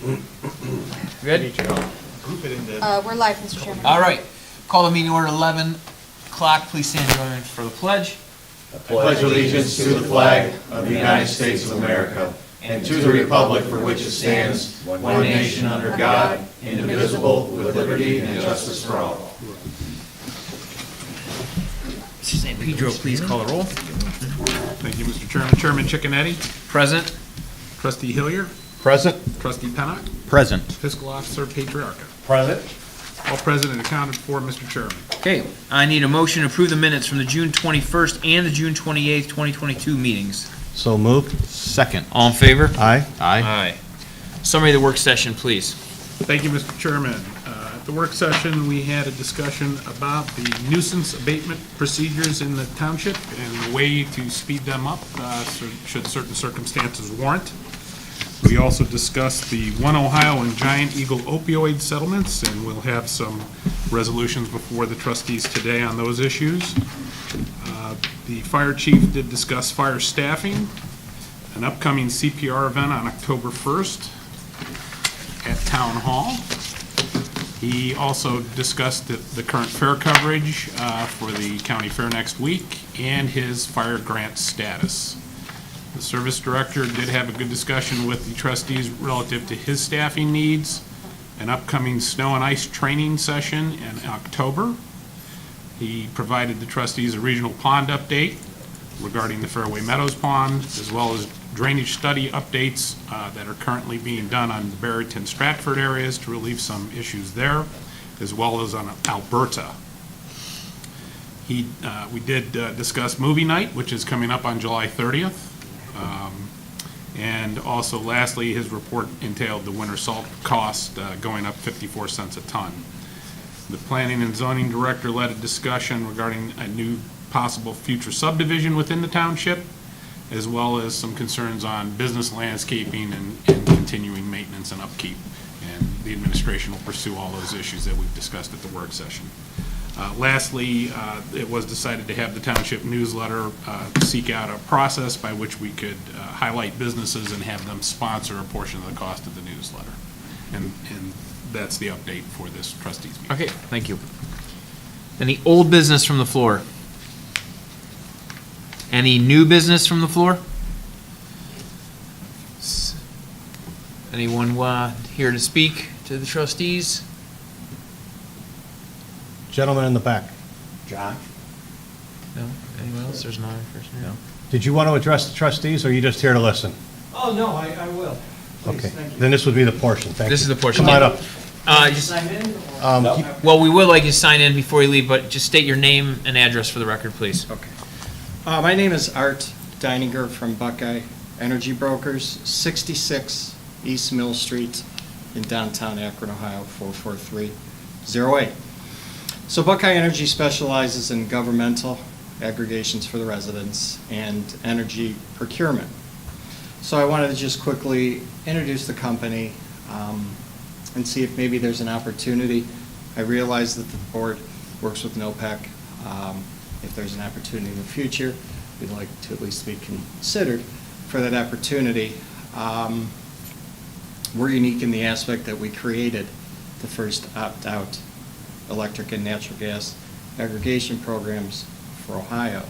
Good? Group it into. We're live, Mr. Chairman. All right. Call the meeting order 11 o'clock. Please stand and join me for the pledge. I pledge allegiance to the flag of the United States of America and to the republic for which it stands, one nation under God, indivisible, with liberty and justice for all. Mr. San Pedro, please call the roll. Thank you, Mr. Chairman. Chairman Chiccanetti, Present. Trustee Hillier, Present. Trustee Pennock, Present. Fiscal Officer Patriarca. Present. All present and accounted for, Mr. Chairman. Okay, I need a motion to approve the minutes from the June 21st and the June 28th, 2022 meetings. So moved. Second. All in favor? Aye. Aye. Summary of the work session, please. Thank you, Mr. Chairman. At the work session, we had a discussion about the nuisance abatement procedures in the township and a way to speed them up should certain circumstances warrant. We also discussed the One Ohio and Giant Eagle opioid settlements, and we'll have some resolutions before the trustees today on those issues. The fire chief did discuss fire staffing, an upcoming CPR event on October 1st at Town Hall. He also discussed the current fair coverage for the county fair next week and his fire grant status. The service director did have a good discussion with the trustees relative to his staffing needs, an upcoming snow and ice training session in October. He provided the trustees a regional pond update regarding the Fairway Meadows Pond, as well as drainage study updates that are currently being done on the Barrington Stratford areas to relieve some issues there, as well as on Alberta. We did discuss movie night, which is coming up on July 30th. And also, lastly, his report entailed the winter salt cost going up 54 cents a ton. The planning and zoning director led a discussion regarding a new possible future subdivision within the township, as well as some concerns on business landscaping and continuing maintenance and upkeep. And the administration will pursue all those issues that we've discussed at the work session. Lastly, it was decided to have the township newsletter seek out a process by which we could highlight businesses and have them sponsor a portion of the cost of the newsletter. And that's the update for this trustees meeting. Okay, thank you. Any old business from the floor? Any new business from the floor? Anyone here to speak to the trustees? Gentleman in the back. John? No? Anyone else? There's not a person here. No. Did you want to address the trustees, or are you just here to listen? Oh, no, I will. Please, Okay. thank you. Then this would be the portion. Thank you. This is the portion. Come on up. Sign in? Or? Well, we would like you to sign in before you leave, but just state your name and address for the record, please. Okay. My name is Art Deininger from Buckeye Energy Brokers, 66 East Mill Street in downtown Akron, Ohio, 44308. So Buckeye Energy specializes in governmental aggregations for the residents and energy procurement. So I wanted to just quickly introduce the company and see if maybe there's an opportunity. I realize that the board works with NOPEC. If there's an opportunity in the future, we'd like to at least be considered for that opportunity. We're unique in the aspect that we created the first opt-out electric and natural gas aggregation programs for Ohio.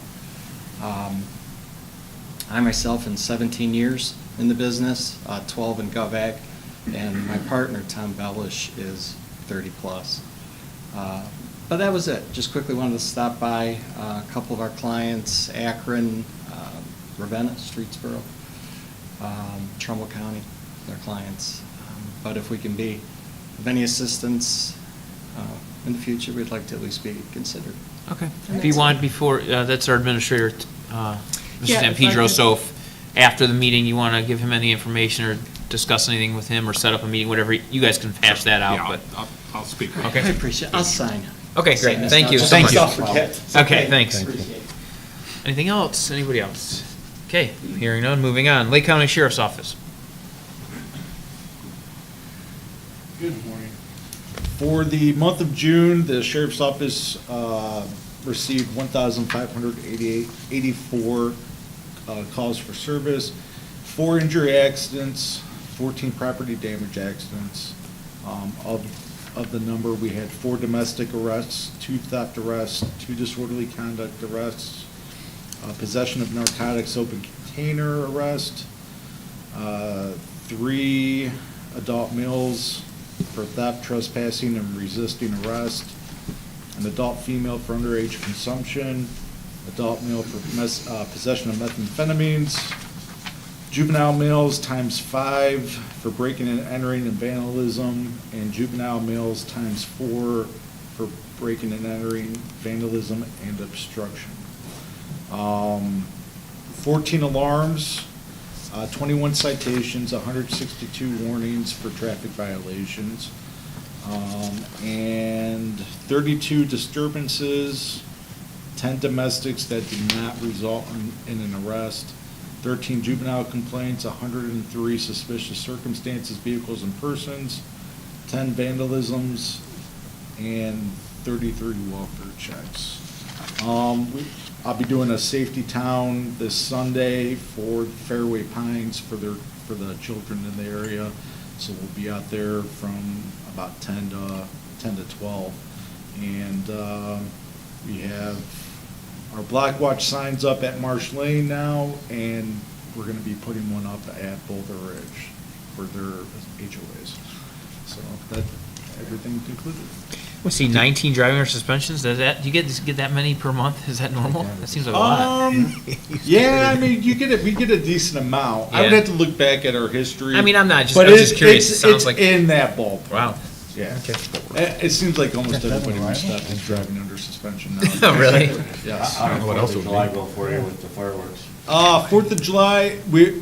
I myself, in 17 years in the business, 12 in GovAg, and my partner, Tom Bellish, is 30 plus. But that was it. Just quickly wanted to stop by a couple of our clients, Akron, Ravenna, Streetsboro, Trumbull County, their clients. But if we can be of any assistance in the future, we'd like to at least be considered. Okay. If you want, before, that's our administrator, Mr. Yeah, San if I Pedro, could- so if after the meeting you want to give him any information or discuss anything with him or set up a meeting, whatever, you guys can hash that out, Yeah, but, I'll speak with Okay. I appreciate it. I'll sign. okay, great, Sign thank you this so now, much. just don't forget. It's Okay, thanks. Appreciate it. Anything else? Anybody else? Okay, hearing none, moving on. Lake County Sheriff's Office. Good morning. For the month of June, the Sheriff's Office received 1,584 calls for service, 4 injury accidents, 14 property damage accidents. Of the number, we had 4 domestic arrests, 2 theft arrests, 2 disorderly conduct arrests, possession of narcotics open container arrest, 3 adult males for theft, trespassing, and resisting arrest, an adult female for underage consumption, adult male for possession of methamphetamines, juvenile males times 5 for breaking and entering and vandalism, and juvenile males times 4 for breaking and entering, vandalism, and obstruction. 14 alarms, 21 citations, 162 warnings for traffic violations, and 32 disturbances, 10 domestics that did not result in an arrest, 13 juvenile complaints, 103 suspicious circumstances, vehicles, and persons, 10 vandalisms, and 33 welfare checks. I'll be doing a safety town this Sunday for Fairway Pines for the children in the area. So we'll be out there from about 10 to 12. And we have our Black Watch signs up at Marsh Lane now, and we're gonna be putting one up at Boulder Ridge for their HOAs. So that, everything concluded. We see 19 driving or suspensions. Do you get that many per month? Is that normal? That seems like a lot. Yeah, I mean, we get a decent amount. I would Yeah. have to look back at our history. I mean, I'm not just. But I'm just curious. It sounds it's like in that ballpark. wow. Yeah. It seems like almost everybody we stop is driving under suspension now. Oh, really? Yes. I don't know what else would July go for you with the fireworks. 4th of July, we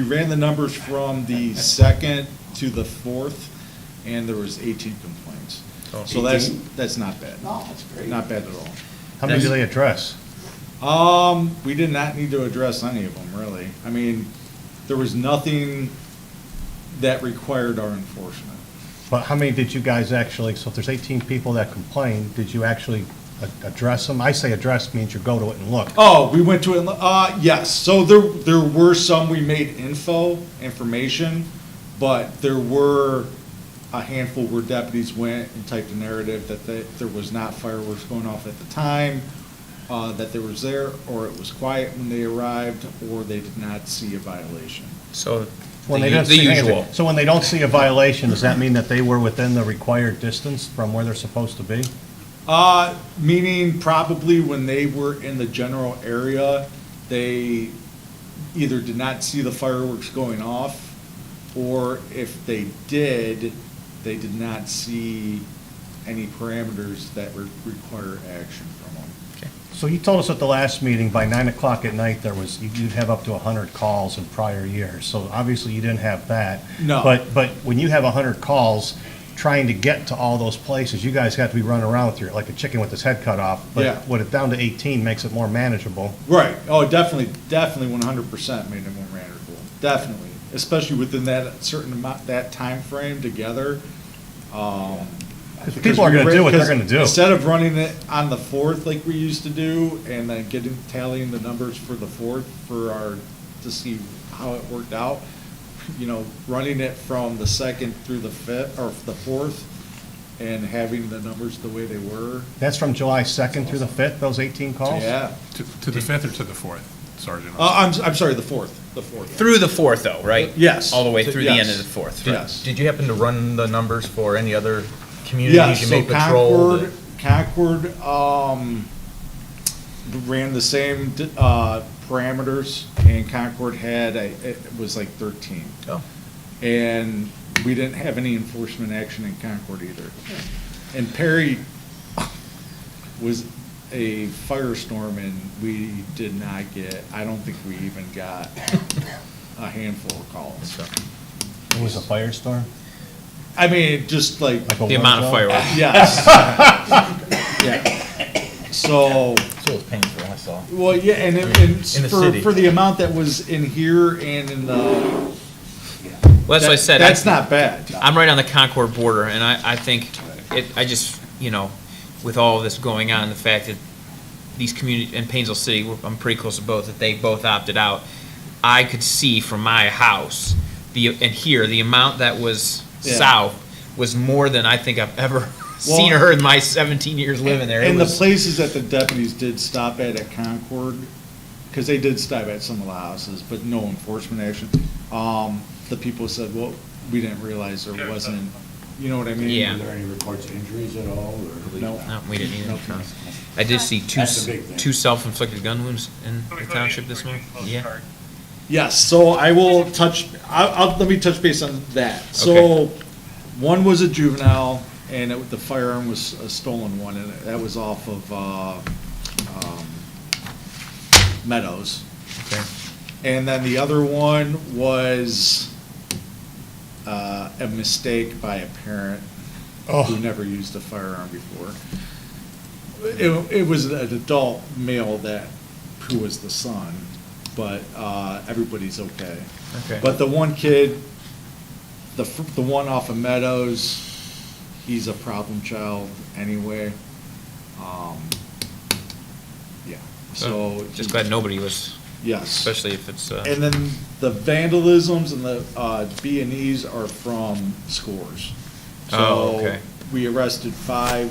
ran the numbers from the 2nd to the 4th, and there was 18 complaints. So that's not bad. No, that's great. Not bad at all. How many do they address? We did not need to address any of them, really. I mean, there was nothing that required our enforcement. But how many did you guys actually, so if there's 18 people that complain, did you actually address them? I say address means you go to it and look. Oh, we went to it, yes. So there were some we made information, but there were a handful where deputies went and typed a narrative that there was not fireworks going off at the time, that they was there, or it was quiet when they arrived, or they did not see a violation. So When the they don't the see- usual. So when they don't see a violation, does that mean that they were within the required distance from where they're supposed to be? Meaning probably when they were in the general area, they either did not see the fireworks going off, or if they did, they did not see any parameters that would require action from them. So you told us at the last meeting, by 9 o'clock at night, you'd have up to 100 calls in prior years. So obviously you didn't have that. No. But when you have 100 calls, trying to get to all those places, you guys got to be running around with like a chicken with his head cut off. Yeah. But with it down to 18 makes it more manageable. Right, oh, definitely 100% made it more manageable, definitely, especially within that certain amount, that time frame together. Because people are going to do what they're going to do. Instead of running it on the 4th like we used to do, and then tallying the numbers for the 4th to see how it worked out, running it from the 2nd through the 5th, or the 4th, and having the numbers the way they were. That's from July 2nd through the 5th, those 18 calls? Yeah. To the 5th or to the 4th, Sergeant? I'm sorry, the 4th. Through the 4th, though, right? Yes. All the way through the end Yes. of the 4th. Yes. Did you happen to run the numbers for any other communities you so may patrol? Concord ran the same parameters, and Concord had it was like 13. Oh. And we didn't have any enforcement action in Concord either. And Perry was a firestorm, and we did not I don't think we even got a handful of calls. It was a firestorm? I mean, just like, Like a The war amount of zone? fireworks. yes. Yeah. So, So it was painful, I saw. well, yeah, and In the city. for the amount that was in here and in the. Well, that's what I said. That's not bad. I'm right on the Concord border, and I think I just, with all of this going on, the fact that these communities, in Painesville City, I'm pretty close to both, that they both opted out. I could see from my house, and here, the amount that was Yeah. south was more than I think I've ever seen or heard in my 17 years living there. It And the was- places that the deputies did stop at Concord, because they did stop at some of the houses, but no enforcement action. The people said, well, we didn't realize there wasn't, you know what I mean? Yeah. Were there any reports of injuries at all, or? No. No, we didn't either. Nope. I did see That's the big thing. two self-inflicted gun wounds in the township this month. Yeah. Yes, so I will touch, let me touch base on that. So, one was a juvenile, and the firearm was a stolen one, and that was off of, Meadows. Okay. And then the other one was, a mistake by a parent who never used a firearm before. It was an adult male who was the son, but, everybody's okay. Okay. But the one kid, the one off of Meadows, he's a problem child anyway. Yeah, so. Just glad nobody was, Yes. especially if it's, And then the vandalisms and the B&Es are from scores. Oh, okay. So we arrested 5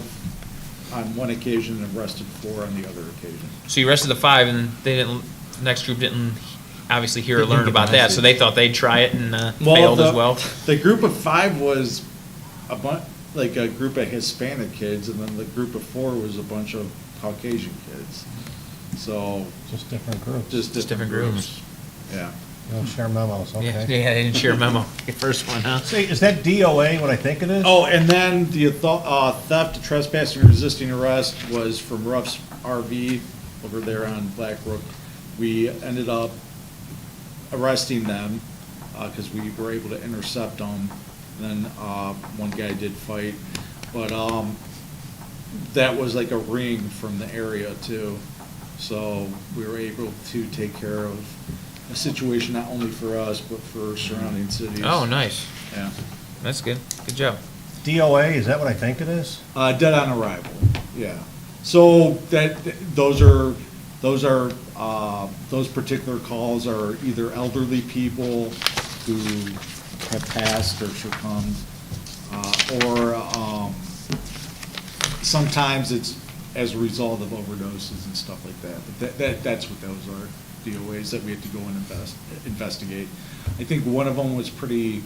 on one occasion and arrested 4 on the other occasion. so you arrested the 5 and they didn't, the next group didn't obviously hear or Didn't learn get about that, so they thought they'd try it and failed as well. The group of 5 was like a group of Hispanic kids, and then the group of 4 was a bunch of Caucasian kids. So, Just different groups. just different different groups. groups. Yeah. You don't share memos, Yeah, okay. they didn't share a memo, the first one, huh? Say, is that DOA what I think it is? Oh, and then the theft, trespassing, and resisting arrest was from Ruff's RV over there on Black Brook. We ended up arresting them, because we were able to intercept them. Then, one guy did fight, but, that was like a ring from the area too. So we were able to take care of a situation not only for us, but for surrounding cities. Oh, nice. Yeah. That's good. Good job. DOA, is that what I think it is? Dead on arrival, yeah. So those particular calls are either elderly people who have passed or succumbed, or sometimes it's as a result of overdoses and stuff like that. But that's what those are, DOAs that we have to go and investigate. I think one of them was pretty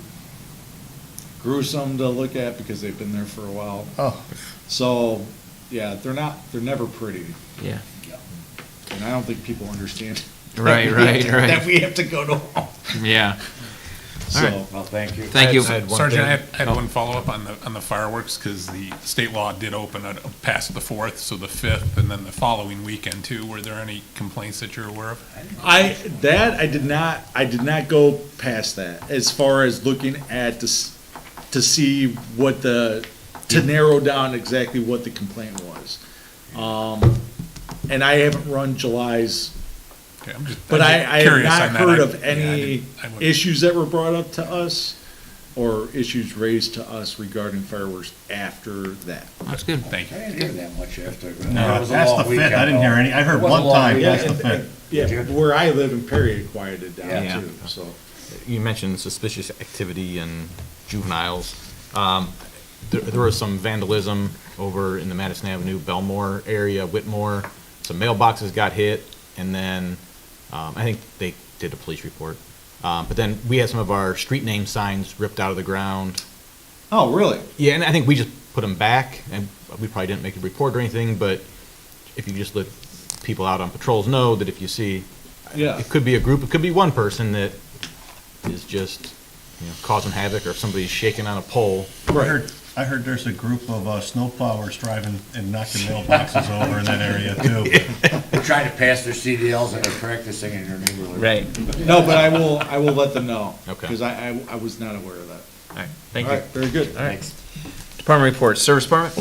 gruesome to look at because they've been there for a while. Oh, So, yeah, they're never pretty, Yeah. and I don't think people understand. Right, right, right. That we have to go to home, Yeah. All right. so. Well, thank you. Thank you. I had one Sergeant, I thing. had Oh. one follow-up on the fireworks, because the state law did open it past the 4th, so the 5th, and then the following weekend too. Were there any complaints that you're aware of? I did not go past that, as far as looking at this, to see what to narrow down exactly what the complaint was. And I haven't run July's, Okay, I'm just but I have curious not on that. heard I- of yeah, I any didn't- I wouldn't- issues that were brought up to us, or issues raised to us regarding fireworks after that. That's good. Thank I you. didn't hear that much after. no, It was a that's long the fifth. weekend, I didn't hear though. any. I heard It was a one long time, weekend. that's the fifth. Yeah, where I live in Perry, it quieted down Yeah. too, so. You mentioned suspicious activity and juveniles. There was some vandalism over in the Madison Avenue, Belmore area, Whitmore. Some mailboxes got hit, and then I think they did a police report. But then we had some of our street name signs ripped out of the ground. Oh, really? Yeah, and I think we just put them back, and we probably didn't make a report or anything, but if you just let people out on patrols know that if you see, Yeah. it could be a group, it could be one person that is just, causing havoc, or somebody's shaking on a pole. I heard there's a group of snowplowers driving and knocking mailboxes over in that area too. They're trying to pass their CDLs and they're practicing in their neighborhood. Right. No, but I will let them know. Okay. Because I was not aware of that. All right. Thank All you. right, very good. All right. Department reports. Service Department?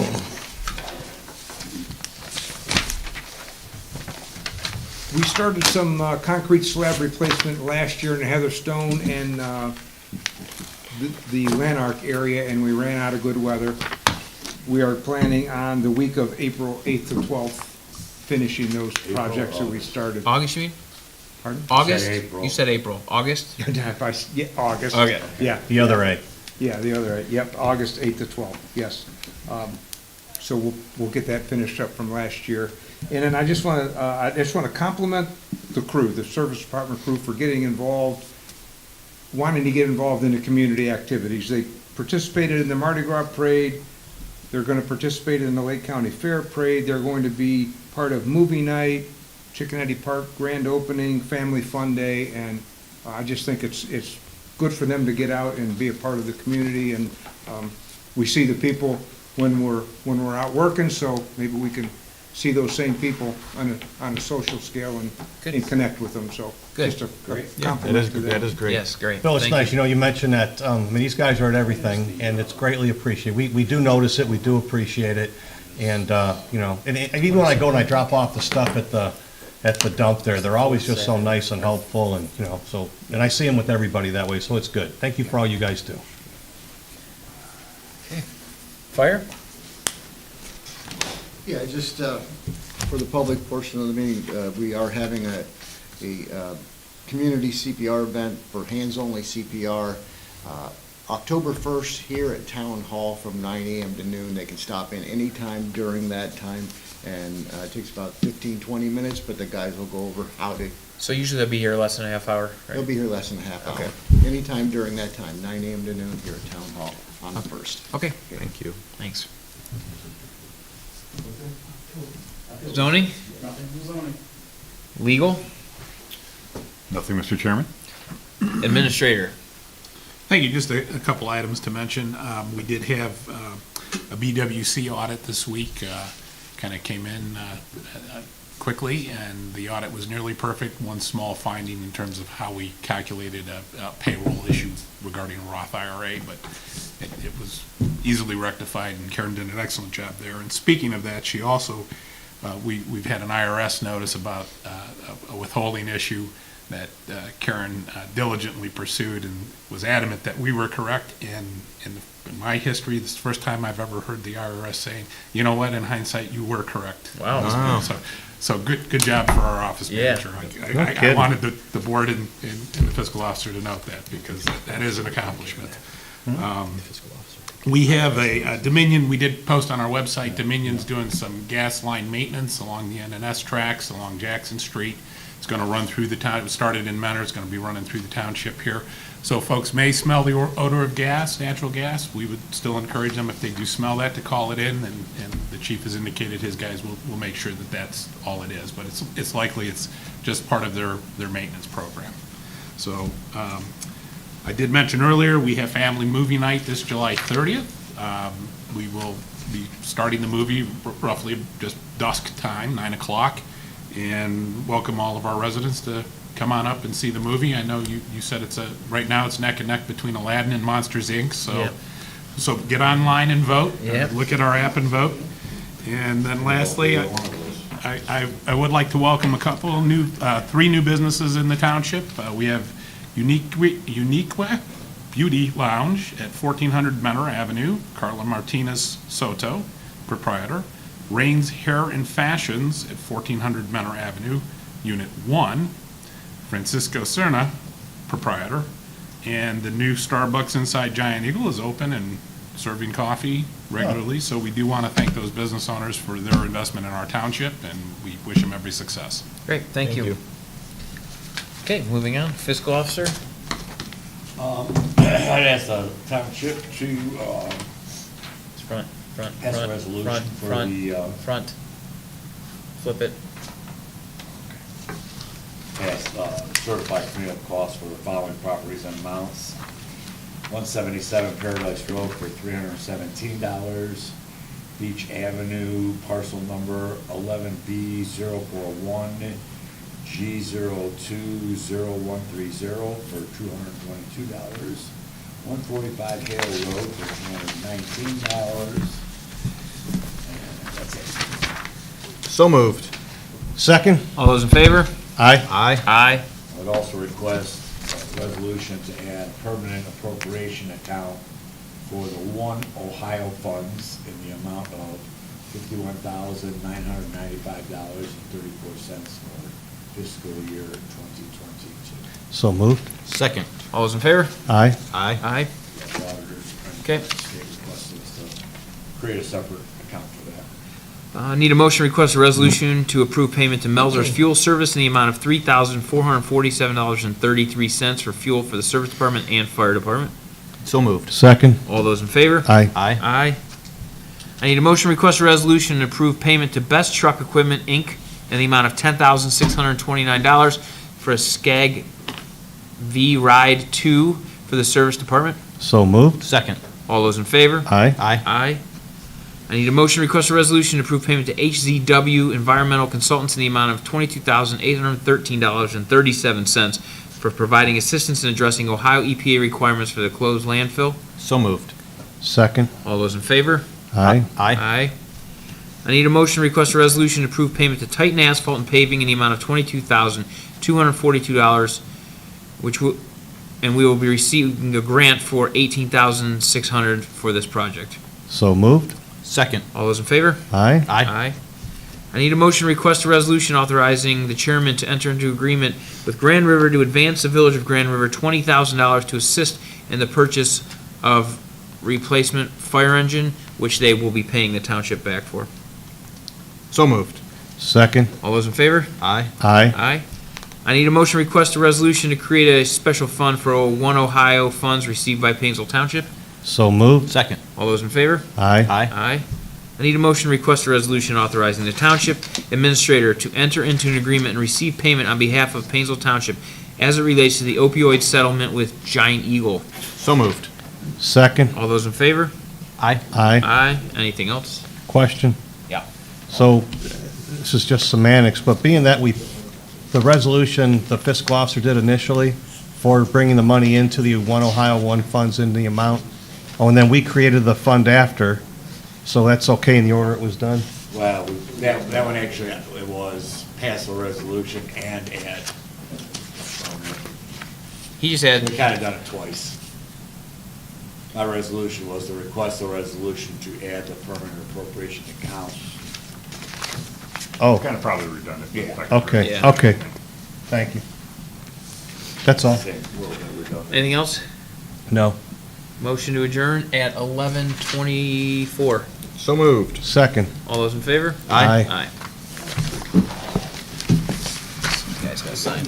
We started some concrete slab replacement last year in Heatherstone and the Lanark area, and we ran out of good weather. We are planning on the week of April 8th to 12th, finishing those projects that we started. August, you mean? Pardon? August? April. You said April. August? Yeah, August. Okay. Yeah. The other A. Yeah, the other, yep, August 8th to 12th, yes. So we'll get that finished up from last year. And then I just want to compliment the crew, the service department crew, for getting involved, wanting to get involved in the community activities. They participated in the Mardi Gras Parade. They're going to participate in the Lake County Fair Parade. They're going to be part of movie night, Chickanetti Park grand opening, Family Fun Day, and I just think it's good for them to get out and be a part of the community. And we see the people when we're out working, so maybe we can see those same people on a social scale and connect with them. So Good. just a That compliment to them. is great. Yes, great. Bill, it's Thank nice, you know, you mentioned that, I mean, these guys are at everything, and it's greatly appreciated. We do notice it, we do appreciate it, and, you know, and even when I go and I drop off the stuff at the dump there, they're always just so nice and helpful, and, you know, so, and I see them with everybody that way, so it's good. Thank you for all you guys do. Fire? Yeah, just for the public portion of the meeting, we are having a community CPR event for hands-only CPR, October 1st here at Town Hall from 9 a.m. to noon. They can stop in anytime during that time, and it takes about 15, 20 minutes, but the guys will go over how to, So usually they'll be here less than a half hour, right? they'll be here less than a half hour. Okay. Anytime during that time, 9 a.m. to noon here at Town Hall on the 1st. Okay, Thank you. thanks. Zoning? Legal? Nothing, Mr. Chairman. Administrator? Thank you. Just a couple items to mention. We did have a BWC audit this week. Kind of came in quickly, and the audit was nearly perfect. One small finding in terms of how we calculated a payroll issue regarding a Roth IRA, but it was easily rectified, and Karen did an excellent job there. And speaking of that, she also, we've had an IRS notice about a withholding issue that Karen diligently pursued and was adamant that we were correct. And in my history, this is the first time I've ever heard the IRS saying, you know what, in hindsight, you were correct. Wow. So good job for our office Yeah. manager. I wanted the board and the fiscal officer to note that, because that is an accomplishment. We have a Dominion, we did post on our website, Dominion's doing some gas line maintenance along the NNS tracks, along Jackson Street. It's going to run through the town. It started in Mentor. It's going to be running through the township here. So folks may smell the odor of gas, natural gas. We would still encourage them, if they do smell that, to call it in, and the chief has indicated his guys will make sure that that's all it is. But it's likely it's just part of their maintenance program. So I did mention earlier, we have family movie night this July 30th. We will be starting the movie roughly just dusk time, 9 o'clock. And welcome all of our residents to come on up and see the movie. I know you said right now it's neck and neck between Aladdin and Monsters, Inc., so get online and vote. Yep. Look at our app and vote. And then lastly, I would like to welcome a couple three new businesses in the township. We have Unique Beauty Lounge at 1400 Mentor Avenue, Carla Martinez Soto, proprietor. Rain's Hair and Fashions at 1400 Mentor Avenue, Unit 1. Francisco Cerna, proprietor. And the new Starbucks inside Giant Eagle is open and serving coffee regularly. So we do want to thank those business owners for their investment in our township, and we wish them every success. Great, thank you. Okay, moving on. Fiscal officer? I'd ask the township to It's front. pass a resolution for the, Front. Flip it. pass certified cleanup costs for the following properties and amounts. 177 Paradise Road for $317. Beach Avenue, parcel number 11B041 G020130 for $222. 145 Hale Road for $219. And that's it. So moved. Second? All those in favor? Aye. Aye. Aye. I would also request a resolution to add permanent appropriation account for the One Ohio funds in the amount of $51,995.34 for fiscal year 2022. So moved. Second. All those in favor? Aye. Aye. Aye. The auditors and Okay. the state requested us to create a separate account for that. Need a motion to request a resolution to approve payment to Melzer's Fuel Service in the amount of $3,447.33 for fuel for the Service Department and Fire Department. So moved. Second. All those in favor? Aye. Aye. Aye. I need a motion to request a resolution to approve payment to Best Truck Equipment, Inc. in the amount of $10,629 for a Skag V Ride 2 for the Service Department. So moved. Second. All those in favor? Aye. Aye. Aye. I need a motion to request a resolution to approve payment to HZW Environmental Consultants in the amount of $22,813.37 for providing assistance in addressing Ohio EPA requirements for the closed landfill. So moved. Second. All those in favor? Aye. Aye. Aye. I need a motion to request a resolution to approve payment to Titan Asphalt and Paving in the amount of $22,242, and we will be receiving a grant for $18,600 for this project. So moved. Second. All those in favor? Aye. Aye. I need a motion to request a resolution authorizing the chairman to enter into agreement with Grand River to advance the Village of Grand River $20,000 to assist in the purchase of replacement fire engine, which they will be paying the township back for. So moved. Second. All those in favor? Aye. Aye. Aye. I need a motion to request a resolution to create a special fund for One Ohio funds received by Painesville Township. So moved. Second. All those in favor? Aye. Aye. Aye. I need a motion to request a resolution authorizing the township administrator to enter into an agreement and receive payment on behalf of Painesville Township as it relates to the opioid settlement with Giant Eagle. So moved. Second. All those in favor? Aye. Aye. Aye. Anything else? Question? Yeah. So, this is just semantics, but being that the resolution the fiscal officer did initially for bringing the money into the One Ohio One funds in the amount, and then we created the fund after, so that's okay in the order it was done? Well, that one actually, it was pass a resolution and add. He just had, We kind of done it twice. My resolution was to request a resolution to add the permanent appropriation account. Oh, Kind of probably redundant. but Yeah. okay, Yeah. okay. Thank you. That's all. Same, a little bit redundant. anything else? No. Motion to adjourn at 11:24. So moved. Second. All those in favor? Aye. Aye. You guys gotta sign.